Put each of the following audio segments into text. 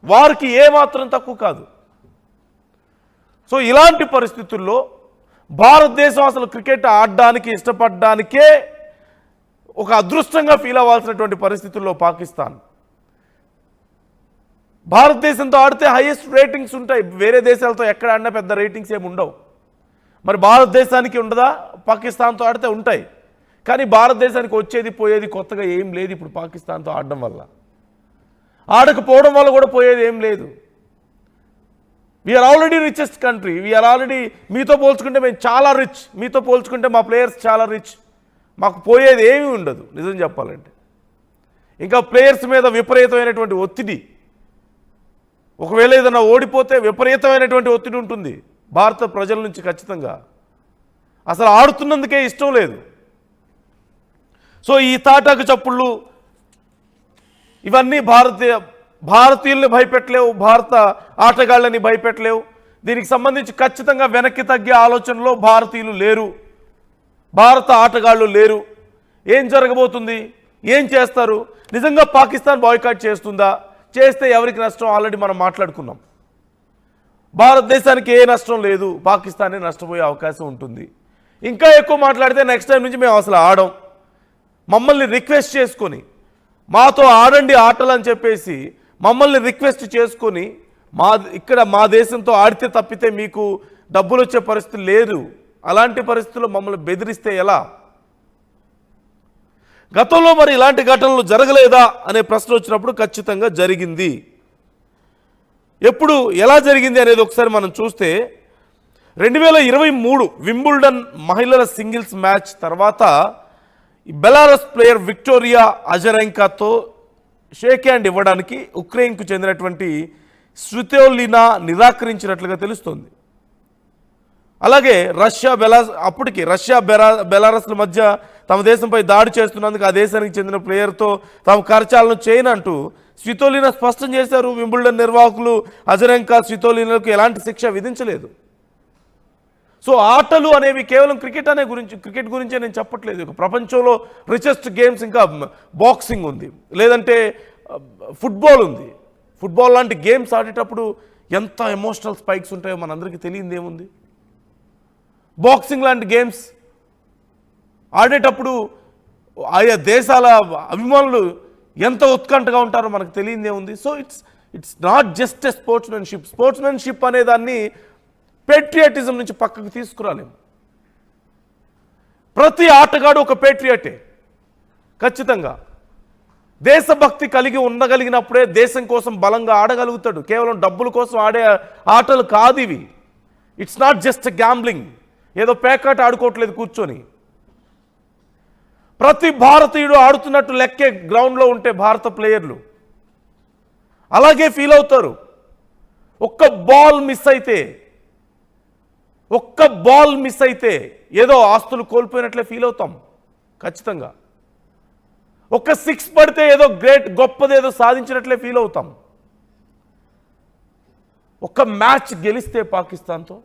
వారికి ఏమాత్రం తక్కువ కాదు. సో ఇలాంటి పరిస్థితుల్లో భారతదేశం అసలు క్రికెట్ ఆడడానికి ఇష్టపడడానికే ఒక అదృష్టంగా ఫీల్ అవ్వాల్సినటువంటి పరిస్థితుల్లో పాకిస్తాన్ భారతదేశంతో ఆడితే హైయెస్ట్ రేటింగ్స్ ఉంటాయి. వేరే దేశాలతో ఎక్కడ ఆడినా పెద్ద రేటింగ్స్ ఏమి ఉండవు. మరి భారతదేశానికి ఉండదా? పాకిస్తాన్తో ఆడితే ఉంటాయి. కానీ భారతదేశానికి వచ్చేది పోయేది కొత్తగా ఏం లేదు. ఇప్పుడు పాకిస్తాన్తో ఆడడం వల్ల, ఆడకపోవడం వల్ల కూడా పోయేది ఏం లేదు. We're already richest country. We're already, మీతో పోల్చుకుంటే మేము చాలా రిచ్, మీతో పోల్చుకుంటే మా ప్లేయర్స్ చాలా రిచ్. మాకు పోయేది ఏమీ ఉండదు నిజం చెప్పాలంటే. ఇంకా ప్లేయర్స్ మీద విపరీతమైనటువంటి ఒత్తిడి, ఒకవేళ ఏదైనా ఓడిపోతే విపరీతమైనటువంటి ఒత్తిడి ఉంటుంది భారత ప్రజల నుంచి ఖచ్చితంగా. అసలు ఆడుతున్నందుకే ఇష్టం లేదు. సో ఈ తాటాకు చప్పుళ్ళు ఇవన్నీ భారతీయుల్ని భయపెట్టలేవు, భారత ఆటగాళ్ళని భయపెట్టలేవు. దీనికి సంబంధించి ఖచ్చితంగా వెనక్కి తగ్గే ఆలోచనలో భారతీయులు లేరు, భారత ఆటగాళ్ళు లేరు. ఏం జరగబోతుంది? ఏం చేస్తారు? నిజంగా పాకిస్తాన్ బాయ్కాట్ చేస్తుందా? చేస్తే ఎవరికి నష్టం? ఆల్రెడీ మనం మాట్లాడుకున్నాం. భారతదేశానికి ఏ నష్టం లేదు, పాకిస్తానే నష్టపోయే అవకాశం ఉంటుంది. ఇంకా ఎక్కువ మాట్లాడితే నెక్స్ట్ టైం నుంచి మేము అసలు ఆడం, మమ్మల్ని రిక్వెస్ట్ చేసుకొని మాతో ఆడండి ఆటలు అని చెప్పేసి మమ్మల్ని రిక్వెస్ట్ చేసుకొని ఇక్కడ మా దేశంతో ఆడితే తప్పితే మీకు డబ్బులు వచ్చే పరిస్థితి లేదు. అలాంటి పరిస్థితుల్లో మమ్మల్ని బెదిరిస్తే ఎలా? గతంలో మరి ఇలాంటి ఘటనలు జరగలేదా అనే ప్రశ్న వచ్చినప్పుడు ఖచ్చితంగా జరిగింది. ఎప్పుడు, ఎలా జరిగింది అనేది ఒకసారి మనం చూస్తే 2023 వింబుల్డన్ మహిళల సింగిల్స్ మ్యాచ్ తర్వాత బెలారస్ ప్లేయర్ విక్టోరియా అజరెంకాతో షేక్ హ్యాండ్ ఇవ్వడానికి ఉక్రెయిన్కు చెందినటువంటి స్వితోలినా నిరాకరించినట్లుగా తెలుస్తోంది. అలాగే అప్పటికి రష్యా బెలారస్ల మధ్య తమ దేశంపై దాడి చేస్తున్నందుకు ఆ దేశానికి చెందిన ప్లేయర్తో తాము కరచాలను చేయనంటూ స్వితోలినా స్పష్టం చేశారు. వింబుల్డన్ నిర్వాహకులు అజరెంకా స్వితోలినాకు ఎలాంటి శిక్ష విధించలేదు. సో ఆటలు అనేవి కేవలం క్రికెట్ గురించే నేను చెప్పట్లేదు. ప్రపంచంలో రిచెస్ట్ గేమ్స్ ఇంకా బాక్సింగ్ ఉంది, లేదంటే ఫుట్బాల్ ఉంది. ఫుట్బాల్ లాంటి గేమ్స్ ఆడేటప్పుడు ఎంత ఎమోషనల్ స్పైక్స్ ఉంటాయో మనందరికీ తెలియదు ఏముంది. బాక్సింగ్ లాంటి గేమ్స్ ఆడేటప్పుడు ఆయా దేశాల అభిమానులు ఎంత ఉత్కంఠగా ఉంటారో మనకు తెలియదే ఉంది. So it's not just a sportsmanship అనే దాన్ని పేట్రియాటిజం నుంచి పక్కకు తీసుకురాలేము. ప్రతి ఆటగాడు ఒక పేట్రియాటే. ఖచ్చితంగా దేశభక్తి కలిగి ఉండగలిగినప్పుడే దేశం కోసం బలంగా ఆడగలుగుతాడు. కేవలం డబ్బుల కోసం ఆడే ఆటలు కాదు ఇవి. ఇట్స్ నాట్ జస్ట్ గ్యాంబ్లింగ్, ఏదో పేకాట ఆడుకోవట్లేదు కూర్చొని. ప్రతి భారతీయుడు ఆడుతున్నట్టు లెక్కే గ్రౌండ్లో ఉంటే భారత ప్లేయర్లు అలాగే ఫీల్ అవుతారు. ఒక్క బాల్ మిస్ అయితే ఏదో ఆస్తులు కోల్పోయినట్లే ఫీల్ అవుతాం ఖచ్చితంగా. ఒక్క 6 పడితే ఏదో గొప్పదేదో సాధించినట్లే ఫీల్ అవుతాం. ఒక్క మ్యాచ్ గెలిస్తే పాకిస్తాన్తో,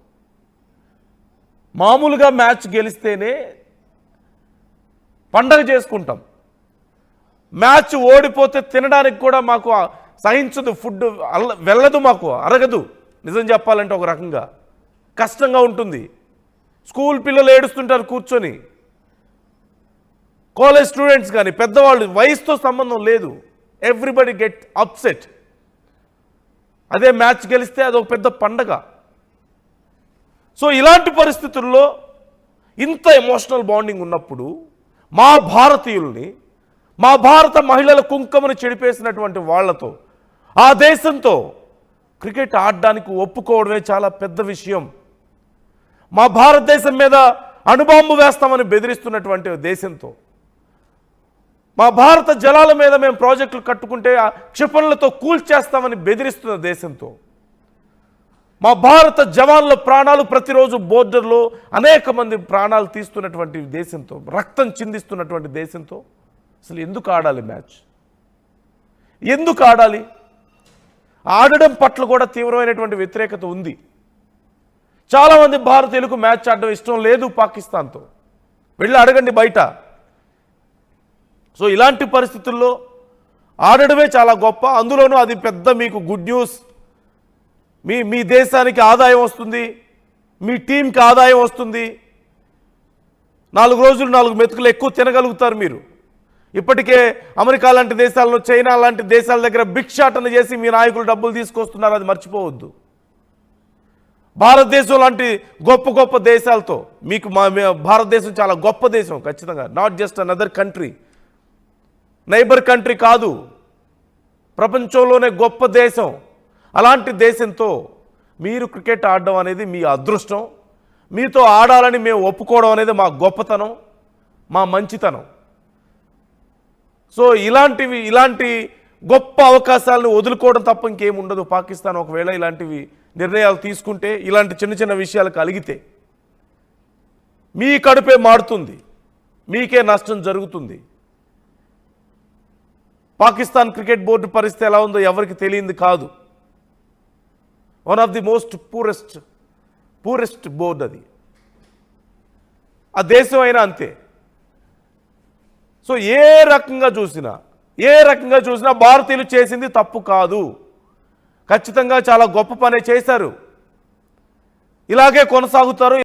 మామూలుగా మ్యాచ్ గెలిస్తేనే పండగ చేసుకుంటాం. మ్యాచ్ ఓడిపోతే తినడానికి కూడా మాకు సహించదు, ఫుడ్ వెళ్ళదు, మాకు అరగదు. నిజం చెప్పాలంటే ఒక రకంగా కష్టంగా ఉంటుంది. స్కూల్ పిల్లలు ఏడుస్తుంటారు కూర్చొని, కాలేజ్ స్టూడెంట్స్ కానీ పెద్దవాళ్ళు, వయసుతో సంబంధం లేదు, ఎవ్రీబడి గెట్ అప్సెట్. అదే మ్యాచ్ గెలిస్తే అదొక పెద్ద పండగ. సో ఇలాంటి పరిస్థితుల్లో ఇంత ఎమోషనల్ బాండింగ్ ఉన్నప్పుడు మా భారతీయుల్ని, మా భారత మహిళల కుంకుమను చెడిపేసినటువంటి వాళ్లతో, ఆ దేశంతో క్రికెట్ ఆడడానికి ఒప్పుకోవడమే చాలా పెద్ద విషయం. మా భారతదేశం మీద అణుబాంబు వేస్తామని బెదిరిస్తున్నటువంటి దేశంతో, మా భారత జలాల మీద మేము ప్రాజెక్టులు కట్టుకుంటే ఆ క్షిపణులతో కూల్చేస్తామని బెదిరిస్తున్న దేశంతో, మా భారత జవాన్ల ప్రాణాలు ప్రతిరోజు బోర్డర్లో అనేక మంది ప్రాణాలు తీస్తున్నటువంటి దేశంతో, రక్తం చిందిస్తున్నటువంటి దేశంతో అసలు ఎందుకు ఆడాలి మ్యాచ్? ఎందుకు ఆడాలి? ఆడడం పట్ల కూడా తీవ్రమైనటువంటి వ్యతిరేకత ఉంది. చాలామంది భారతీయులకు మ్యాచ్ ఆడడం ఇష్టం లేదు పాకిస్తాన్తో. వెళ్ళి అడగండి బయట. సో ఇలాంటి పరిస్థితుల్లో ఆడడమే చాలా గొప్ప. అందులోనూ అది పెద్ద మీకు గుడ్ న్యూస్. మీ దేశానికి ఆదాయం వస్తుంది, మీ టీంకి ఆదాయం వస్తుంది. 4 రోజులు 4 మెతుకులు ఎక్కువ తినగలుగుతారు మీరు. ఇప్పటికే అమెరికా లాంటి దేశాలను, చైనా లాంటి దేశాల దగ్గర భిక్షాటన చేసి మీ నాయకులు డబ్బులు తీసుకొస్తున్నారు, అది మర్చిపోవద్దు. భారతదేశం లాంటి గొప్ప గొప్ప దేశాలతో మీకు భారతదేశం చాలా గొప్ప దేశం ఖచ్చితంగా. Not just another country, neighbour country కాదు, ప్రపంచంలోనే గొప్ప దేశం. అలాంటి దేశంతో మీరు క్రికెట్ ఆడడం అనేది మీ అదృష్టం. మీతో ఆడాలని మేము ఒప్పుకోవడం అనేది మా గొప్పతనం, మా మంచితనం. సో ఇలాంటి గొప్ప అవకాశాలను వదులుకోవడం తప్ప ఇంకేం ఉండదు. పాకిస్తాన్ ఒకవేళ ఇలాంటివి నిర్ణయాలు తీసుకుంటే, ఇలాంటి చిన్న చిన్న విషయాలు కలిగితే మీ కడుపే మాడుతుంది, మీకే నష్టం జరుగుతుంది. పాకిస్తాన్ క్రికెట్ బోర్డు పరిస్థితి ఎలా ఉందో ఎవరికి తెలియంది కాదు. One of the most poorest board అది. ఆ దేశం అయినా అంతే. సో ఏ రకంగా చూసినా భారతీయులు చేసింది తప్పు కాదు. ఖచ్చితంగా చాలా గొప్ప పనే చేశారు. ఇలాగే కొనసాగుతారు.